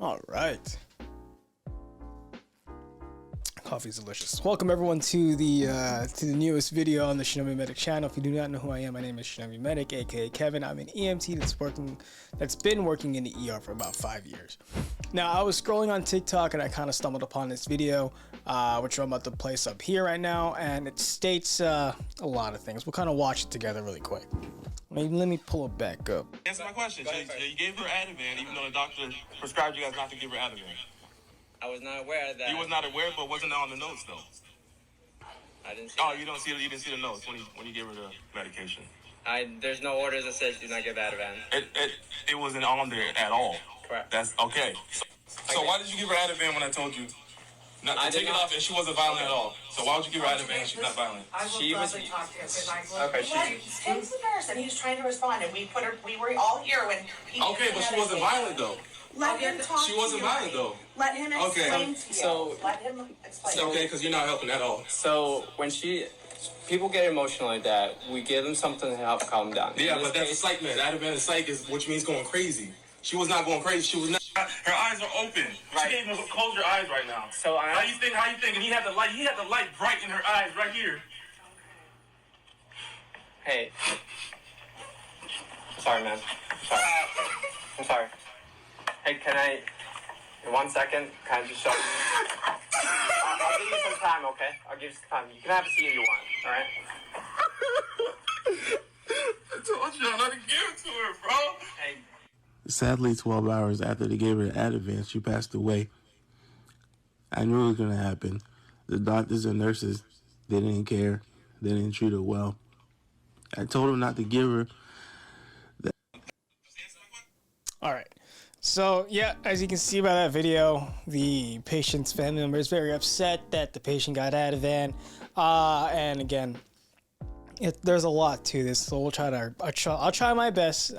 All right. Coffee's delicious. Welcome everyone to the newest video on the Shinobi Medic channel. If you do not know who I am, my name is Shinobi Medic, aka Kevin. I'm an EMT that's been working in the ER for about 5 years. Now, I was scrolling on TikTok and I kind of stumbled upon this video, which I'm about to place up here right now, and it states a lot of things. We'll kind of watch it together really quick. Let me pull it back up. Answer my question. You gave her Ativan, even though the doctor prescribed you guys not to give her Ativan. I was not aware of that. You was not aware, but wasn't on the notes though. I didn't see. Oh, that. You didn't see the notes when you gave her the medication. There's no orders that says do not give Ativan. It wasn't on there at all. Correct. That's okay. So why did you give her Ativan when I told you not to take it off? And she wasn't violent at all. So why would you give her Ativan if she's not violent? She was. Okay. Tim was embarrassed and he was trying to respond, and we were all here when he. Okay, but she wasn't violent though. Let him talk. She wasn't violent though. Let him explain to you. So let him explain. Okay, because you're not helping at all. So when people get emotional like that, we give them something to help calm down. Yeah, but that's a psych med. Ativan is psych, which means going crazy. She was not going crazy. She was not. Her eyes are open. Right. She can't even close her eyes right now. So how you think? And he had the light bright in her eyes right here. Hey. Sorry, man. I'm sorry. Hey, can I? In 1 second, can I just show you? I'll give you some time, okay? I'll give you some time. You can have a seat if you want, all right? I told you not to give it to her, bro. Hey. Sadly, 12 hours after they gave her the Ativan, she passed away. I knew it was going to happen. The doctors and nurses, they didn't care. They didn't treat her well. I told them not to give her. All right. So, yeah, as you can see by that video, the patient's family member is very upset that the patient got Ativan. And again, there's a lot to this, so I'll try my best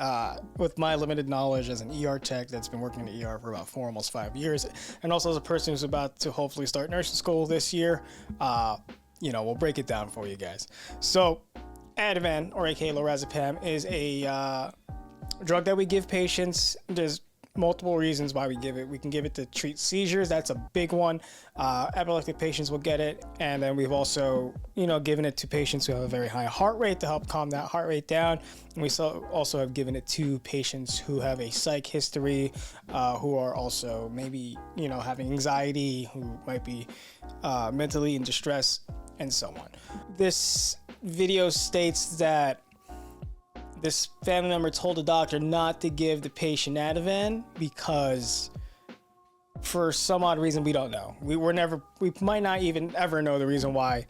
with my limited knowledge as an ER tech that's been working in the ER for about almost 5 years, and also as a person who's about to hopefully start nursing school this year. We'll break it down for you guys. So, Ativan, or aka lorazepam, is a drug that we give patients. There's multiple reasons why we give it. We can give it to treat seizures. That's a big one. Epileptic patients will get it. And then we've also, given it to patients who have a very high heart rate to help calm that heart rate down. And we also have given it to patients who have a psych history, who are also maybe, having anxiety, who might be mentally in distress, and so on. This video states that this family member told the doctor not to give the patient Ativan because, for some odd reason, we don't know. We might not even ever know the reason why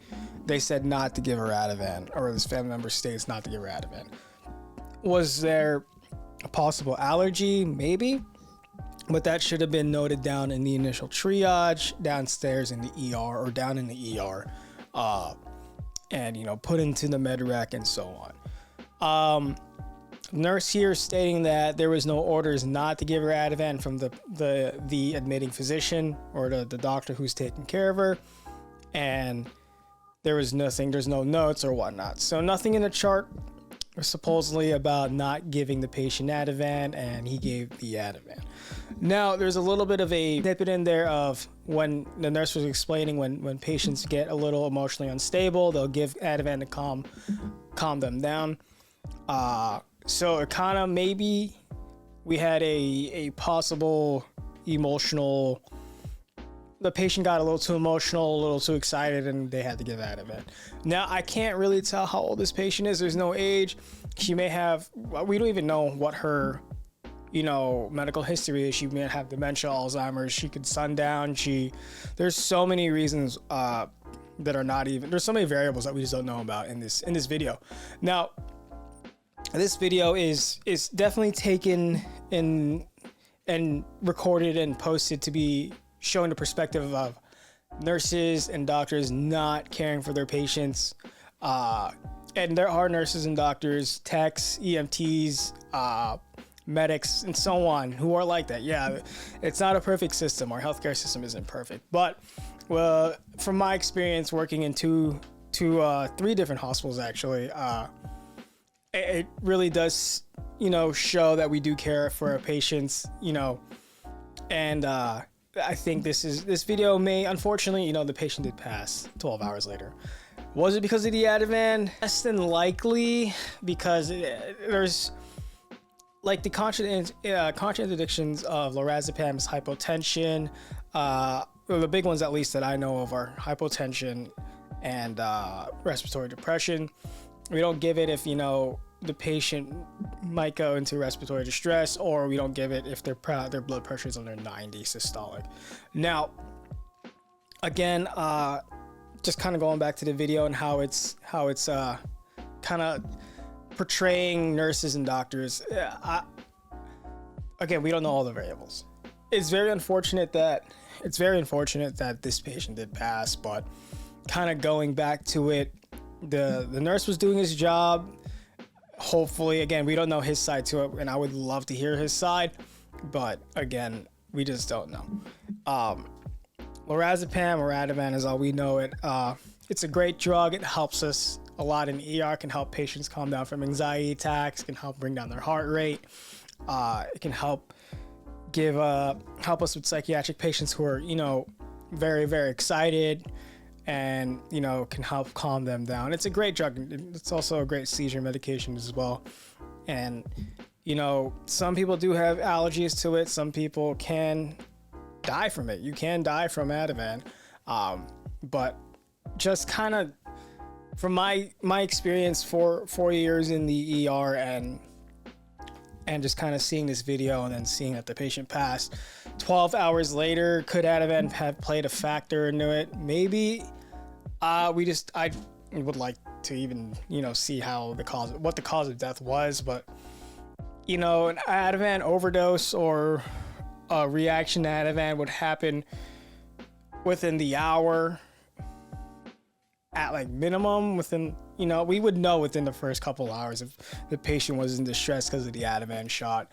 they said not to give her Ativan, or this family member states not to give her Ativan. Was there a possible allergy? Maybe, but that should have been noted down in the initial triage downstairs in the ER, or down in the ER, and put into the med rec and so on. Nurse here stating that there was no orders not to give her Ativan from the admitting physician or the doctor who's taking care of her, and there's no notes or whatnot. So nothing in the chart supposedly about not giving the patient Ativan, and he gave the Ativan. Now, there's a little bit of a snippet in there of when the nurse was explaining when patients get a little emotionally unstable, they'll give Ativan to calm them down. So it kind of, maybe we had a possible emotional, the patient got a little too emotional, a little too excited, and they had to give Ativan. Now, I can't really tell how old this patient is. There's no age. She may have, we don't even know what her, medical history is. She may have dementia, Alzheimer's. She could sundown. There's so many reasons that are not even, there's so many variables that we just don't know about in this video. Now, this video is definitely taken and recorded and posted to be showing the perspective of nurses and doctors not caring for their patients. And there are nurses and doctors, techs, EMTs, medics, and so on who are like that. Yeah, it's not a perfect system. Our healthcare system isn't perfect. But from my experience working in three different hospitals, actually, it really does, show that we do care for our patients, And I think this video may, unfortunately, the patient did pass 12 hours later. Was it because of the Ativan? Less than likely, because there's like the contraindications of lorazepam's hypotension. The big ones, at least that I know of, are hypotension and respiratory depression. We don't give it if the patient might go into respiratory distress, or we don't give it if their blood pressure is under 90 systolic. Now, again, just kind of going back to the video and how it's kind of portraying nurses and doctors. Again, we don't know all the variables. It's very unfortunate that this patient did pass, but kind of going back to it, the nurse was doing his job. Hopefully, again, we don't know his side to it, and I would love to hear his side, but again, we just don't know. Lorazepam or Ativan is all we know it. It's a great drug. It helps us a lot in ER. Can help patients calm down from anxiety attacks. Can help bring down their heart rate. It can help help us with psychiatric patients who are very, very excited, and can help calm them down. It's a great drug. It's also a great seizure medication as well. And some people do have allergies to it. Some people can die from it. You can die from Ativan, but just kind of from my experience for 4 years in the ER, and just kind of seeing this video and then seeing that the patient passed 12 hours later, could Ativan have played a factor into it? Maybe. I would like to even see what the cause of death was, but an Ativan overdose or a reaction to Ativan would happen within the hour, at like minimum within, we would know within the first couple hours if the patient was in distress because of the Ativan shot,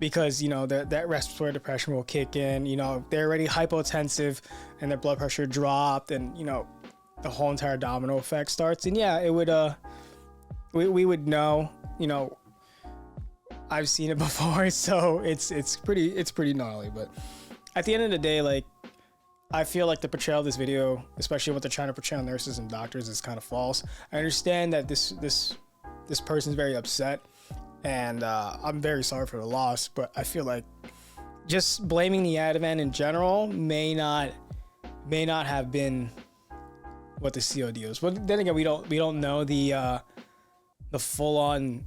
because that respiratory depression will kick in. They're already hypotensive and their blood pressure dropped, and the whole entire domino effect starts. And yeah, it would we would know. I've seen it before, so it's pretty gnarly. But at the end of the day, like, I feel like the portrayal of this video, especially what they're trying to portray on nurses and doctors, is kind of false. I understand that this person's very upset, and I'm very sorry for the loss, but I feel like just blaming the Ativan in general may not have been what the COD was. But then again, we don't know the full on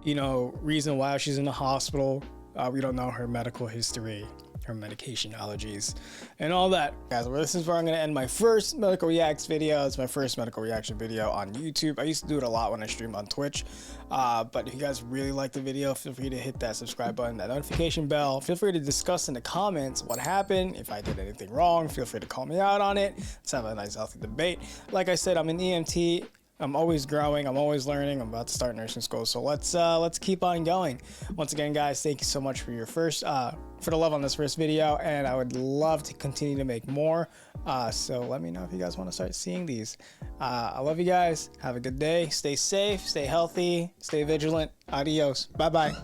reason why she's in the hospital. We don't know her medical history, her medication allergies, and all that. Guys, well, this is where I'm going to end my first medical reacts video. It's my first medical reaction video on YouTube. I used to do it a lot when I streamed on Twitch, but if you guys really like the video, feel free to hit that subscribe button, that notification bell. Feel free to discuss in the comments what happened. If I did anything wrong, feel free to call me out on it. Let's have a nice healthy debate. Like I said, I'm an EMT. I'm always growing. I'm always learning. I'm about to start nursing school, so let's keep on going. Once again, guys, thank you so much for for the love on this first video, and I would love to continue to make more. So let me know if you guys want to start seeing these. I love you guys. Have a good day. Stay safe. Stay healthy. Stay vigilant. Adios. Bye bye.